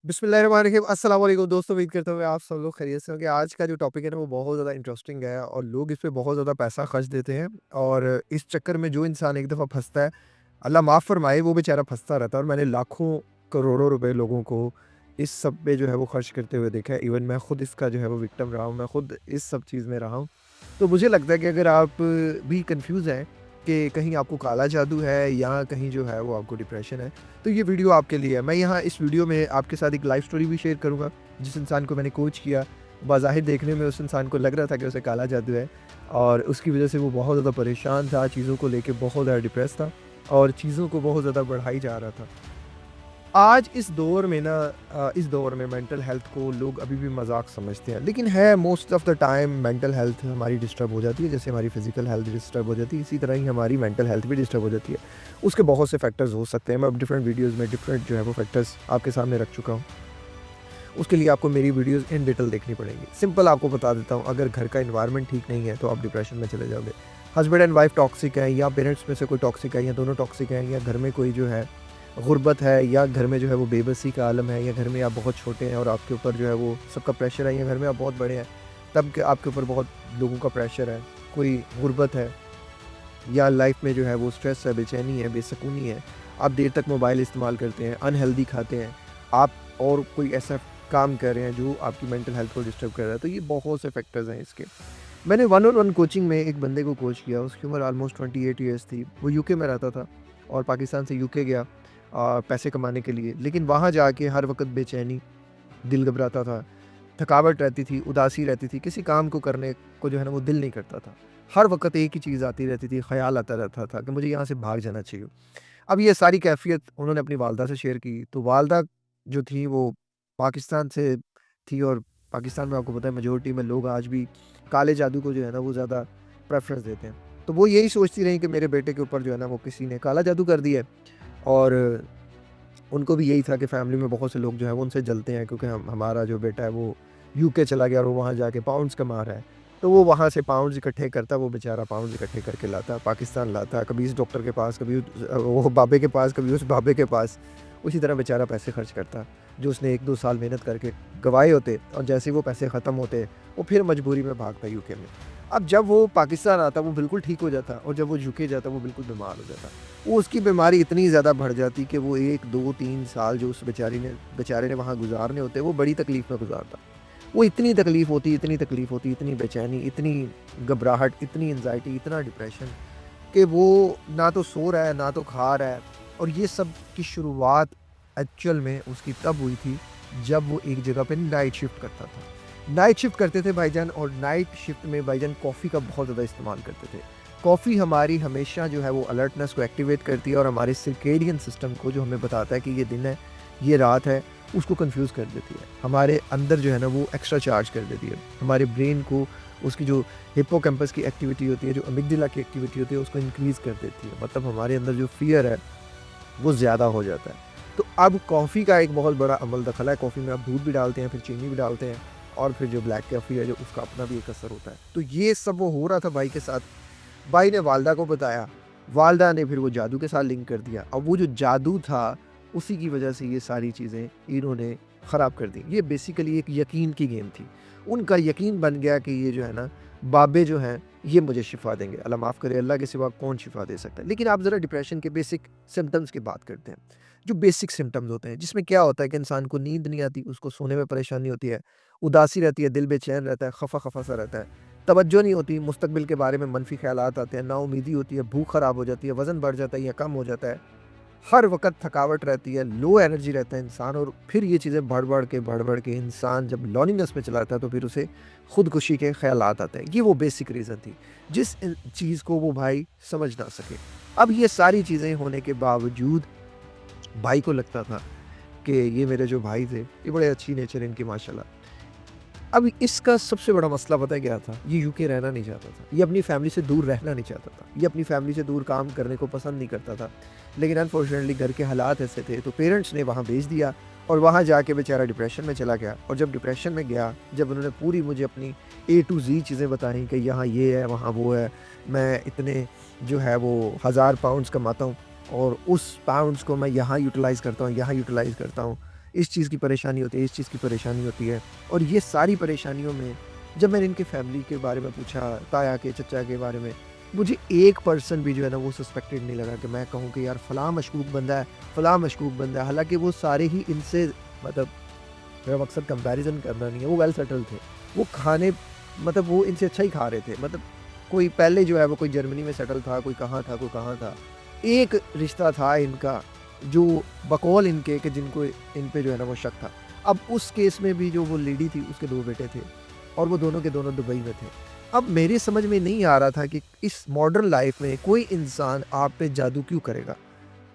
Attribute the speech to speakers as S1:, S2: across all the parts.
S1: बिस्मिल्लाहिर्रहमानिर्रहीम। अस्सलाम वालेकुम दोस्तों, उम्मीद करता हूँ आप सब लोग खैरियत से होंगे। आज का जो टॉपिक है ना वो बहुत ज़्यादा इंटरेस्टिंग है और लोग इस पे बहुत ज़्यादा पैसा खर्च देते हैं और इस चक्कर में जो इंसान एक दफ़ा फँसता है, अल्लाह माफ़ फ़रमाए वो बेचारा फँसता रहता है और मैंने लाखों करोड़ों रुपए लोगों को इस सब पे जो है वो खर्च करते हुए देखा है। इवन मैं खुद इसका जो है वो विक्टिम रहा हूँ, मैं खुद इस सब चीज़ में रहा हूँ। तो मुझे लगता है कि अगर आप भी कन्फ्यूज़ हैं कि कहीं आपको काला जादू है या कहीं जो है वो आपको डिप्रेशन है, तो ये वीडियो आपके लिए है। मैं यहाँ इस वीडियो में आपके साथ एक लाइफ़ स्टोरी भी शेयर करूँगा, जिस इंसान को मैंने कोच किया, बज़ाहिर देखने में उस इंसान को लग रहा था कि उसे काला जादू है और उसकी वज़ह से वो बहुत ज़्यादा परेशान था, चीज़ों को लेके बहुत ज़्यादा डिप्रेस था और चीज़ों को बहुत ज़्यादा बढ़ाई जा रहा था। आज इस दौर में ना इस दौर में मेंटल हेल्थ को लोग अभी भी मज़ाक समझते हैं, लेकिन है most of the time mental health हमारी डिस्टर्ब हो जाती है, जैसे हमारी फ़िज़िकल हेल्थ डिस्टर्ब हो जाती है, इसी तरह ही हमारी मेंटल हेल्थ भी डिस्टर्ब हो जाती है। उसके बहुत से फैक्टर्स हो सकते हैं, मैं अब डिफरेंट वीडियोज़ में डिफरेंट जो है वो फैक्टर्स आपके सामने रख चुका हूँ। उसके लिए आपको मेरी वीडियोज़ इन डिटेल देखनी पड़ेंगी। सिंपल आपको बता देता हूँ, अगर घर का एनवायरनमेंट ठीक नहीं है, तो आप डिप्रेशन में चले जाओगे। हस्बैंड एंड वाइफ टॉक्सिक हैं या पेरेंट्स में से कोई टॉक्सिक है या दोनों टॉक्सिक हैं या घर में कोई जो है गुर्बत है या घर में जो है वो बेबसी का आलम है या घर में आप बहुत छोटे हैं और आपके ऊपर जो है वो सबका प्रेशर है या घर में आप बहुत बड़े हैं, तब के आपके ऊपर बहुत लोगों का प्रेशर है, कोई गुर्बत है या लाइफ में जो है वो स्ट्रेस है, बेचैनी है, बेसुकूनी है, आप देर तक मोबाइल इस्तेमाल करते हैं, अनहेल्दी खाते हैं, आप और कोई ऐसा काम कर रहे हैं जो आपकी मेंटल हेल्थ को डिस्टर्ब कर रहा है, तो ये बहुत से फैक्टर्स हैं इसके। मैंने वन ऑन वन कोचिंग में एक बंदे को कोच किया, उसकी उम्र ऑलमोस्ट 28 ईयर्स थी। वो यूके में रहता था और पाकिस्तान से यूके गया पैसे कमाने के लिए, लेकिन वहाँ जाके हर वक़्त बेचैनी, दिल घबराता था, थकावट रहती थी, उदासी रहती थी, किसी काम को करने को जो है ना वो दिल नहीं करता था। हर वक़्त एक ही चीज़ आती रहती थी, ख़्याल आता रहता था कि मुझे यहाँ से भाग जाना चाहिए। अब ये सारी कैफ़ियत उन्होंने अपनी वालदा से शेयर की, तो वालदा जो थी वो पाकिस्तान से थी और पाकिस्तान में आपको पता है मेजॉरिटी में लोग आज भी काले जादू को जो है ना वो ज़्यादा प्रेफ़रेंस देते हैं। तो वो यही सोचती रहीं कि मेरे बेटे के ऊपर जो है ना वो किसी ने काला जादू कर दिया है और उनको भी यही था कि फैमिली में बहुत से लोग जो हैं वो उनसे जलते हैं क्योंकि हमारा जो बेटा है वो यूके चला गया और वो वहाँ जाके पाउंड्स कमा रहा है। तो वो वहाँ से पाउंड्स इकट्ठे करता, वो बेचारा पाउंड्स इकट्ठे करके लाता, पाकिस्तान लाता, कभी इस डॉक्टर के पास, कभी वो बाबे के पास, कभी उस बाबे के पास। उसी तरह बेचारा पैसे खर्च करता, जो उसने 1-2 साल मेहनत करके गँवाए होते और जैसे ही वो पैसे ख़त्म होते, वो फिर मजबूरी में भागता यूके में। अब जब वो पाकिस्तान आता, वो बिल्कुल ठीक हो जाता और जब वो यूके जाता, वो बिल्कुल बीमार हो जाता। वो उसकी बीमारी इतनी ज़्यादा बढ़ जाती कि वो 1, 2, 3 साल जो उस बेचारे ने वहाँ गुज़ारने होते, वो बड़ी तकलीफ़ में गुज़ारता। वो इतनी तकलीफ़ होती, इतनी तकलीफ़ होती, इतनी बेचैनी, इतनी घबराहट, इतनी एंग्ज़ायटी, इतना डिप्रेशन कि वो ना तो सो रहा है, ना तो खा रहा है और ये सब की शुरुआत एक्चुअल में उसकी तब हुई थी, जब वो एक जगह पे नाइट शिफ्ट करता था। नाइट शिफ्ट करते थे भाईजान और नाइट शिफ्ट में भाईजान कॉफ़ी का बहुत ज़्यादा इस्तेमाल करते थे। कॉफ़ी हमारी हमेशा जो है वो अलर्टनेस को एक्टिवेट करती है और हमारे सर्केडियन सिस्टम को जो हमें बताता है कि ये दिन है, ये रात है, उसको कन्फ्यूज़ कर देती है। हमारे अंदर जो है ना वो एक्स्ट्रा चार्ज कर देती है। हमारे ब्रेन को उसकी जो हिप्पोकैम्पस की एक्टिविटी होती है, जो अमिगडाला की एक्टिविटी होती है उसको इंक्रीज़ कर देती है। मतलब हमारे अंदर जो फ़ियर है वो ज़्यादा हो जाता है। तो अब कॉफ़ी का एक बहुत बड़ा अमल दखल है, कॉफ़ी में आप दूध भी डालते हैं, फिर चीनी भी डालते हैं और फिर जो ब्लैक कॉफ़ी है जो उसका अपना भी एक असर होता है। तो ये सब वो हो रहा था भाई के साथ। भाई ने वालदा को बताया, वालदा ने फिर वो जादू के साथ लिंक कर दिया। अब वो जो जादू था, उसी की वजह से ये सारी चीज़ें इन्होंने ख़राब कर दी। ये बेसिकली एक यकीन की गेम थी। उनका यकीन बन गया कि ये जो है ना, बाबे जो हैं, ये मुझे शिफ़ा देंगे। अल्लाह माफ़ करे, अल्लाह के सिवा कौन शिफ़ा दे सकता है। लेकिन आप ज़रा डिप्रेशन के बेसिक सिम्पटम्स की बात करते हैं। जो बेसिक सिम्पटम्स होते हैं, जिसमें क्या होता है कि इंसान को नींद नहीं आती, उसको सोने में परेशानी होती है, उदासी रहती है, दिल बेचैन रहता है, खफ़ा-खफ़ा सा रहता है, तवज्जो नहीं होती, मुस्तकबिल के बारे में मनफ़ी ख़्यालात आते हैं, नाउम्मीदी होती है, भूख ख़राब हो जाती है, वज़न बढ़ जाता है या कम हो जाता है, हर वक़्त थकावट रहती है, लो एनर्जी रहता है इंसान और फिर ये चीज़ें बढ़-बढ़ के इंसान जब लॉनलीनेस में चला जाता है, तो फिर उसे खुदकुशी के ख़्यालात आते हैं। ये वो बेसिक रीज़न थी, जिस चीज़ को वो भाई समझ ना सके। अब ये सारी चीज़ें होने के बावजूद भाई को लगता था कि ये मेरे जो भाई थे, ये बड़े अच्छी नेचर इनकी माशाल्लाह। अब इसका सबसे बड़ा मसला पता है क्या था? ये यूके रहना नहीं चाहता था। ये अपनी फैमिली से दूर रहना नहीं चाहता था। ये अपनी फैमिली से दूर काम करने को पसंद नहीं करता था। लेकिन अनफॉर्चुनेटली घर के हालात ऐसे थे तो पेरेंट्स ने वहाँ भेज दिया और वहाँ जाके बेचारा डिप्रेशन में चला गया और जब डिप्रेशन में गया, जब उन्होंने पूरी मुझे अपनी ए टू ज़ी चीज़ें बताई कि यहाँ ये है, वहाँ वो है, मैं इतने जो है वो 1000 पाउंड्स कमाता हूँ और उस पाउंड्स को मैं यहाँ यूटिलाइज़ करता हूँ, यहाँ यूटिलाइज़ करता हूँ। इस चीज़ की परेशानी होती है, इस चीज़ की परेशानी होती है। और ये सारी परेशानियों में जब मैंने इनकी फैमिली के बारे में पूछा, ताया के, चचा के बारे में, मुझे 1% भी जो है ना वो सस्पेक्टेड नहीं लगा कि मैं कहूँ कि यार फलाँ मशकूक बंदा है, फलाँ मशकूक बंदा है। हालाँकि वो सारे ही इनसे मतलब मेरा मकसद कंपैरिज़न करना नहीं है, वो वेल सेटल्ड थे। वो खाने मतलब वो इनसे अच्छा ही खा रहे थे। मतलब कोई पहले जो है वो कोई जर्मनी में सेटल था, कोई कहाँ था, कोई कहाँ था। एक रिश्ता था इनका जो बकौल इनके कि जिनको इन पे जो है ना वो शक था। अब उस केस में भी जो वो लेडी थी उसके 2 बेटे थे और वो दोनों के दोनों दुबई में थे। अब मेरे समझ में नहीं आ रहा था कि इस मॉडर्न लाइफ़ में कोई इंसान आप पे जादू क्यों करेगा?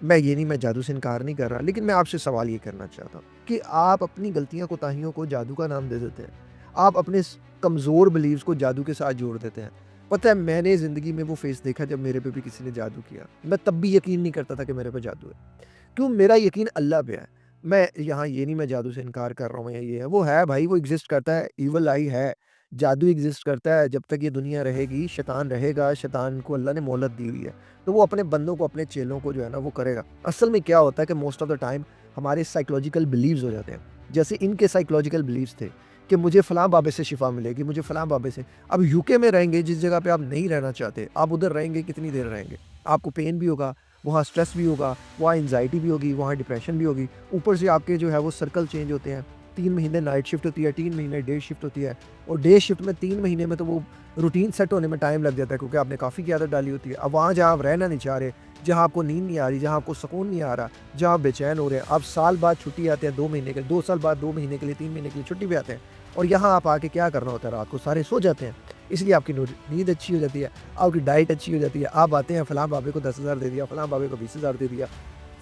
S1: मैं जादू से इनकार नहीं कर रहा, लेकिन मैं आपसे सवाल ये करना चाहता हूँ कि आप अपनी गलतियाँ, कोताहियों को जादू का नाम दे देते हैं। आप अपने कमज़ोर बिलीव्स को जादू के साथ जोड़ देते हैं। पता है मैंने ज़िंदगी में वो फ़ेज़ देखा जब मेरे पे भी किसी ने जादू किया। मैं तब भी यकीन नहीं करता था कि मेरे पे जादू है। क्यों? मेरा यकीन अल्लाह पे है। मैं यहाँ ये नहीं मैं जादू से इनकार कर रहा हूँ या ये है, वो है भाई, वो एग्ज़िस्ट करता है, इविल आई है। जादू एग्ज़िस्ट करता है, जब तक ये दुनिया रहेगी, शैतान रहेगा, शैतान को अल्लाह ने मोहलत दी हुई है। तो वो अपने बंदों को, अपने चेलों को जो है ना वो करेगा। असल में क्या होता है कि मोस्ट ऑफ द टाइम हमारे साइकोलॉजिकल बिलीव्स हो जाते हैं। जैसे इनके साइकोलॉजिकल बिलीव्स थे कि मुझे फलाँ बाबे से शिफ़ा मिलेगी, मुझे फलाँ बाबे से। अब यूके में रहेंगे जिस जगह पे आप नहीं रहना चाहते, आप उधर रहेंगे कितनी देर रहेंगे? आपको पेन भी होगा, वहाँ स्ट्रेस भी होगा, वहाँ एंग्ज़ायटी भी होगी, वहाँ डिप्रेशन भी होगी। ऊपर से आपके जो है वो सर्कल चेंज होते हैं। 3 महीने नाइट शिफ्ट होती है, 3 महीने डे शिफ्ट होती है और डे शिफ्ट में 3 महीने में तो वो रूटीन सेट होने में टाइम लग जाता है क्योंकि आपने काफ़ी की आदत डाली होती है। अब वहाँ जहाँ आप रहना नहीं चाह रहे, जहाँ आपको नींद नहीं आ रही, जहाँ आपको सुकून नहीं आ रहा, जहाँ आप बेचैन हो रहे हैं, आप साल बाद छुट्टी आते हैं 2 महीने के लिए, 2 साल बाद 2 महीने के लिए, 3 महीने के लिए छुट्टी पे आते हैं और यहाँ आप आके क्या करना होता है, रात को सारे सो जाते हैं। इसलिए आपकी नींद अच्छी हो जाती है, आपकी डाइट अच्छी हो जाती है। आप आते हैं फलाँ बाबे को 10,000 दे दिया, फलाँ बाबे को 20,000 दे दिया,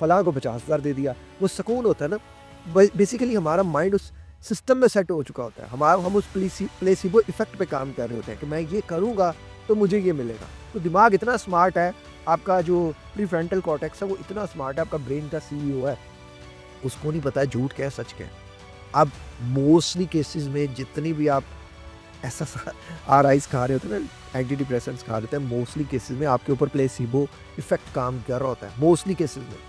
S1: फलाँ को 50,000 दे दिया। वो सुकून होता है ना, बेसिकली हमारा माइंड उस सिस्टम में सेट हो चुका होता है। हम उस प्लेसिबो इफ़ेक्ट पे काम कर रहे होते हैं कि मैं ये करूँगा तो मुझे ये मिलेगा। तो दिमाग इतना स्मार्ट है, आपका जो प्रीफ्रंटल कॉर्टेक्स है वो इतना स्मार्ट है, आपका ब्रेन का सीईओ है, उसको नहीं पता है झूठ क्या है, सच क्या है। अब मोस्टली केसेज़ में जितनी भी आप एसएसआरआईज़ खा रहे होते हैं ना, एंटी डिप्रेसेंट्स खा रहे होते हैं, मोस्टली केसेज़ में आपके ऊपर प्लेसिबो इफ़ेक्ट काम कर रहा होता है, मोस्टली केसेज़ में।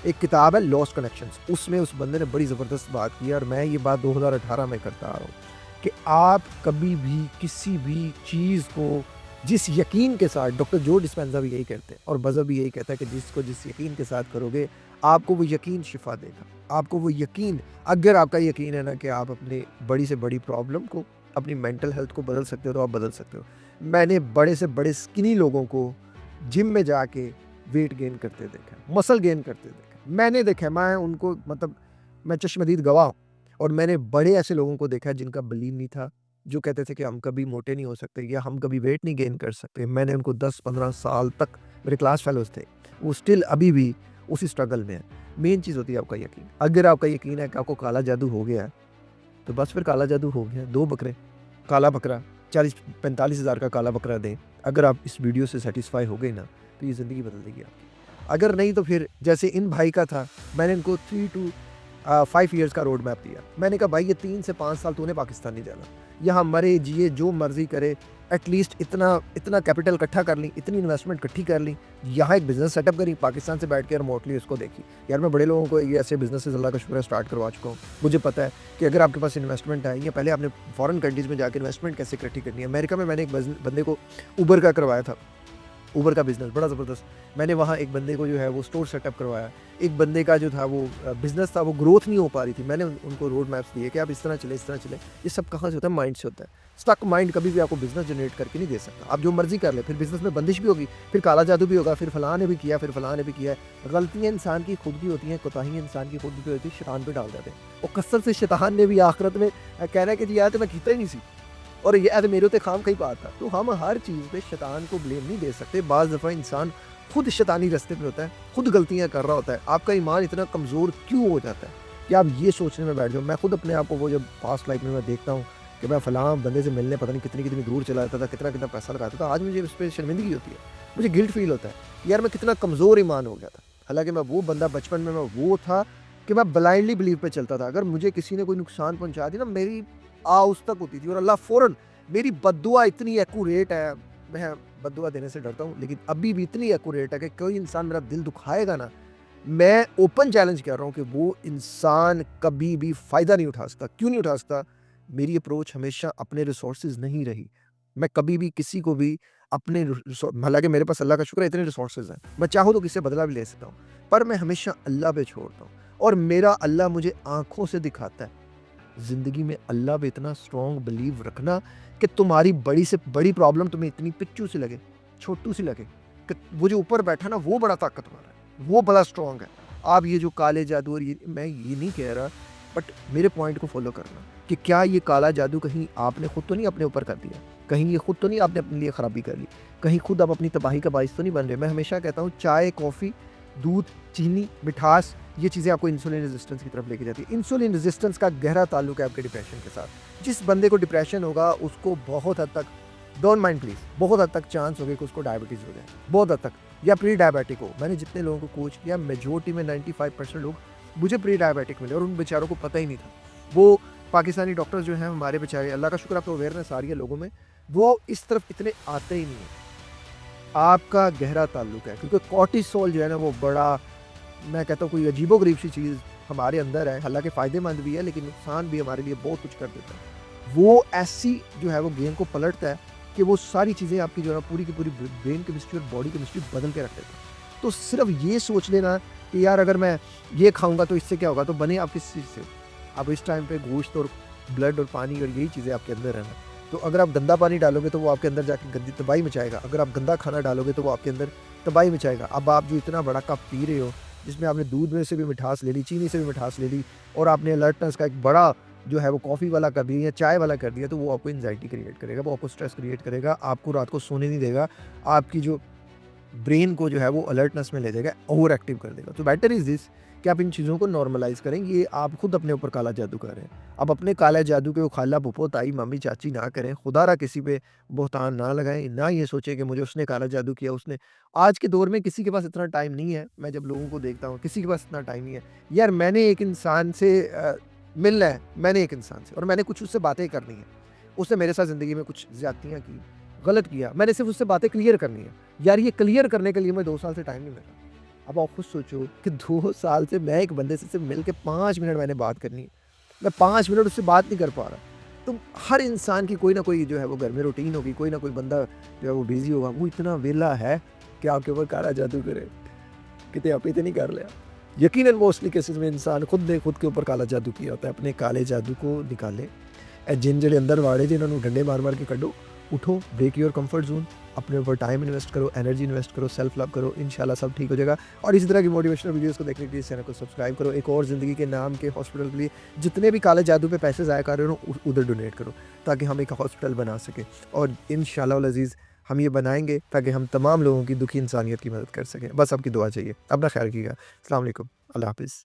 S1: एक किताब है लॉस्ट कनेक्शंस, उसमें उस बंदे ने बड़ी ज़बरदस्त बात की है और मैं ये बात 2018 में करता आ रहा हूँ कि आप कभी भी किसी भी चीज़ को जिस यकीन के साथ, डॉक्टर जो डिस्पेंजा भी यही कहते हैं और मज़हब भी यही कहता है कि जिसको जिस यकीन के साथ करोगे, आपको वो यकीन शिफ़ा देगा। आपको वो यकीन, अगर आपका यकीन है ना कि आप अपनी बड़ी से बड़ी प्रॉब्लम को, अपनी मेंटल हेल्थ को बदल सकते हो तो आप बदल सकते हो। मैंने बड़े से बड़े स्किनी लोगों को जिम में जाके वेट गेन करते देखा है, मसल गेन करते देखा है। मैंने देखा है, मैं उनको मतलब मैं चश्मदीद गवाह हूँ और मैंने बड़े ऐसे लोगों को देखा है जिनका बिलीव नहीं था, जो कहते थे कि हम कभी मोटे नहीं हो सकते या हम कभी वेट नहीं गेन कर सकते। मैंने उनको 10-15 साल तक, मेरे क्लास फेलोज़ थे, वो स्टिल अभी भी उसी स्ट्रगल में हैं। मेन चीज़ होती है आपका यकीन। अगर आपका यकीन है कि आपको काला जादू हो गया है, तो बस फिर काला जादू हो गया। 2 बकरे, काला बकरा 40-45 हज़ार का काला बकरा दें। अगर आप इस वीडियो से सैटिस्फाई हो गए ना, तो ये ज़िंदगी बदल देगी आपकी। अगर नहीं तो फिर जैसे इन भाई का था, मैंने इनको 3 टू 5 इयर्स का रोड मैप दिया। मैंने कहा भाई ये 3 से 5 साल तूने पाकिस्तान नहीं जाना। यहाँ मरे, जिए, जो मर्ज़ी करे, एटलीस्ट इतना इतना कैपिटल इकट्ठा कर ली, इतनी इन्वेस्टमेंट इकट्ठी कर ली, यहाँ एक बिज़नेस सेटअप करी, पाकिस्तान से बैठ के रिमोटली उसको देखी। यार मैं बड़े लोगों को ये ऐसे बिज़नेसेस अल्लाह का शुक्र है स्टार्ट करवा चुका हूँ। मुझे पता है कि अगर आपके पास इन्वेस्टमेंट है या पहले आपने फॉरेन कंट्रीज़ में जाके इन्वेस्टमेंट कैसे इकट्ठी करनी है। अमेरिका में मैंने एक बंदे को उबर का करवाया था। उबर का बिज़नेस बड़ा ज़बरदस्त। मैंने वहाँ एक बंदे को जो है वो स्टोर सेटअप करवाया। एक बंदे का जो था वो बिज़नेस था, वो ग्रोथ नहीं हो पा रही थी। मैंने उनको रोड मैप्स दिए कि आप इस तरह चलें, इस तरह चलें। ये सब कहाँ से होता है? माइंड से होता है। स्टक माइंड कभी भी आपको बिज़नेस जनरेट करके नहीं दे सकता। आप जो मर्ज़ी कर लें, फिर बिज़नेस में बंदिश भी होगी, फिर काला जादू भी होगा, फिर फलाँ ने भी किया, फिर फलाँ ने भी किया है। गलतियाँ इंसान की खुद की होती हैं, कोताहियाँ इंसान की खुद की होती है, शैतान पे डाल देते हैं। और कसरत से शैतान ने भी आखिरत में कह रहा है कि जी यार तो मैं कीता ही नहीं सी। और ये मेरे उत्ते खाम कई बात था। तो हम हर चीज़ पे शैतान को ब्लेम नहीं दे सकते। बाज़ दफ़ा इंसान खुद शैतानी रास्ते पे होता है, खुद गलतियाँ कर रहा होता है। आपका ईमान इतना कमज़ोर क्यों हो जाता है कि आप ये सोचने में बैठ जाओ? मैं खुद अपने आप को वो जब पास्ट लाइफ में मैं देखता हूँ कि मैं फ़लाँ बंदे से मिलने पता नहीं कितनी-कितनी दूर चला जाता था, कितना-कितना पैसा लगाता था। आज मुझे उस पे शर्मिंदगी होती है। मुझे गिल्ट फ़ील होता है, यार मैं कितना कमज़ोर ईमान हो गया था। हालाँकि मैं वो बंदा बचपन में मैं वो था कि मैं ब्लाइंडली बिलीव पे चलता था। अगर मुझे किसी ने कोई नुकसान पहुँचा दी ना, मेरी उस तक होती थी और अल्लाह फ़ौरन, मेरी बद्दुआ इतनी एक्यूरेट है, मैं बद्दुआ देने से डरता हूँ, लेकिन अभी भी इतनी एक्यूरेट है कि कोई इंसान मेरा दिल दुखाएगा ना, मैं ओपन चैलेंज कर रहा हूँ कि वो इंसान कभी भी फ़ायदा नहीं उठा सकता। क्यों नहीं उठा सकता? मेरी अप्रोच हमेशा अपने रिसोर्सेज़ नहीं रही। मैं कभी भी किसी को भी अपने हालाँकि मेरे पास अल्लाह का शुक्र है इतने रिसोर्सेज़ हैं। मैं चाहूँ तो किसी से बदला भी ले सकता हूँ। पर मैं हमेशा अल्लाह पे छोड़ता हूँ और मेरा अल्लाह मुझे आँखों से दिखाता है। ज़िंदगी में अल्लाह पे इतना स्ट्रॉन्ग बिलीव रखना कि तुम्हारी बड़ी से बड़ी प्रॉब्लम तुम्हें इतनी पिच्चू सी लगे, छोटू सी लगे कि वो जो ऊपर बैठा ना वो बड़ा ताकतवर है, वो बड़ा स्ट्रॉन्ग है। आप ये जो काले जादू और ये मैं ये नहीं कह रहा, बट मेरे पॉइंट को फ़ॉलो करना कि क्या ये काला जादू कहीं आपने खुद तो नहीं अपने ऊपर कर दिया? कहीं ये खुद तो नहीं आपने अपने लिए खराबी कर ली? कहीं खुद आप अपनी तबाही का बाइस तो नहीं बन रहे? मैं हमेशा कहता हूँ चाय, कॉफ़ी, दूध, चीनी, मिठास ये चीज़ें आपको इंसुलिन रेजिस्टेंस की तरफ लेके जाती है। इंसुलिन रेजिस्टेंस का गहरा ताल्लुक है आपके डिप्रेशन के साथ। जिस बंदे को डिप्रेशन होगा उसको बहुत हद तक डोंट माइंड प्लीज़ बहुत हद तक चांस होगा कि उसको डायबिटीज़ हो जाए, बहुत हद तक या प्री डायबिटिक हो। मैंने जितने लोगों को कोच किया मेजॉरिटी में 95% लोग मुझे प्री डायबिटिक मिले और उन बेचारों को पता ही नहीं था। वो पाकिस्तानी डॉक्टर्स जो हैं हमारे बेचारे अल्लाह का शुक्र अब तो अवेयरनेस आ रही है लोगों में, वो इस तरफ इतने आते ही नहीं हैं। आपका गहरा ताल्लुक है क्योंकि कॉर्टिसोल जो है ना वो बड़ा मैं कहता हूँ कोई अजीबो-गरीब सी चीज़ हमारे अंदर है, हालाँकि फ़ायदेमंद भी है लेकिन नुकसान भी हमारे लिए बहुत कुछ कर देता है। वो ऐसी जो है वो गेम को पलटता है कि वो सारी चीज़ें आपकी जो है पूरी की पूरी ब्रेन केमिस्ट्री और बॉडी केमिस्ट्री बदल के रख देता है। तो सिर्फ़ ये सोच लेना कि यार अगर मैं ये खाऊँगा तो इससे क्या होगा? तो बने आप किस चीज़ से? अब इस टाइम पे गोश्त और ब्लड और पानी और यही चीज़ें आपके अंदर है ना। तो अगर आप गंदा पानी डालोगे तो वो आपके अंदर जाके गंदी तबाही मचाएगा। अगर आप गंदा खाना डालोगे तो वो आपके अंदर तबाही मचाएगा। अब आप जो इतना बड़ा कप पी रहे हो जिसमें आपने दूध में से भी मिठास ले ली, चीनी से भी मिठास ले ली और आपने अलर्टनेस का एक बड़ा जो है वो कॉफ़ी वाला कर दिया या चाय वाला कर दिया, तो वो आपको एंग्ज़ायटी क्रिएट करेगा, वो आपको स्ट्रेस क्रिएट करेगा, आपको रात को सोने नहीं देगा, आपकी जो ब्रेन को जो है वो अलर्टनेस में ले जाएगा, ओवर एक्टिव कर देगा। तो बेटर इज़ दिस कि आप इन चीज़ों को नॉर्मलाइज़ करें, ये आप खुद अपने ऊपर काला जादू कर रहे हैं। अब अपने काला जादू के वो खाला, फूफो, ताई, मामी, चाची ना करें, खुदा-रा किसी पे बहतान ना लगाएँ, ना ये सोचें कि मुझे उसने काला जादू किया, उसने आज के दौर में किसी के पास इतना टाइम नहीं है, मैं जब लोगों को देखता हूँ, किसी के पास इतना टाइम नहीं है। यार मैंने एक इंसान से मिलना है, मैंने एक इंसान से और मैंने कुछ उससे बातें करनी है। उसने मेरे साथ ज़िंदगी में कुछ ज़्यादतियाँ की, गलत किया, मैंने सिर्फ़ उससे बातें क्लियर करनी है। यार ये क्लियर करने के लिए मैं 2 साल से टाइम नहीं मिल रहा। अब आप खुद सोचो कि 2 साल से मैं एक बंदे से सिर्फ़ मिल के 5 मिनट मैंने बात करनी है। मैं 5 मिनट उससे बात नहीं कर पा रहा। तो हर इंसान की कोई ना कोई जो है वो घर में रूटीन होगी, कोई ना कोई बंदा जो है वो बिज़ी होगा, वो इतना वेला है कि आपके ऊपर काला जादू करे। किते आप इतनी कर लिया। यकीनन मोस्टली केसेज़ में इंसान खुद ने खुद के ऊपर काला जादू किया होता है। अपने काले जादू को निकालें। जिन ਜਿਹੜੇ अंदर वाड़े जिन्हों ਨੂੰ डंडे मार-मार के कड्डो। उठो, ब्रेक योर कंफर्ट ज़ोन, अपने ऊपर टाइम इन्वेस्ट करो, एनर्जी इन्वेस्ट करो, सेल्फ लव करो, इंशाल्लाह सब ठीक हो जाएगा। और इसी तरह की मोटिवेशनल वीडियोज़ को देखने के लिए इस चैनल को सब्सक्राइब करो। एक और ज़िंदगी के नाम के हॉस्पिटल के लिए जितने भी काले जादू पे पैसे ज़ाया कर रहे हो उधर डोनेट करो, ताकि हम एक हॉस्पिटल बना सकें। और इंशाल्लाह वल अज़ीज़ हम ये बनाएँगे ताकि हम तमाम लोगों की दुखी इंसानियत की मदद कर सकें। बस आपकी दुआ चाहिए। अपना ख़्याल रखिएगा। अस्सलाम वालेकुम। अल्लाह हाफ़िज़।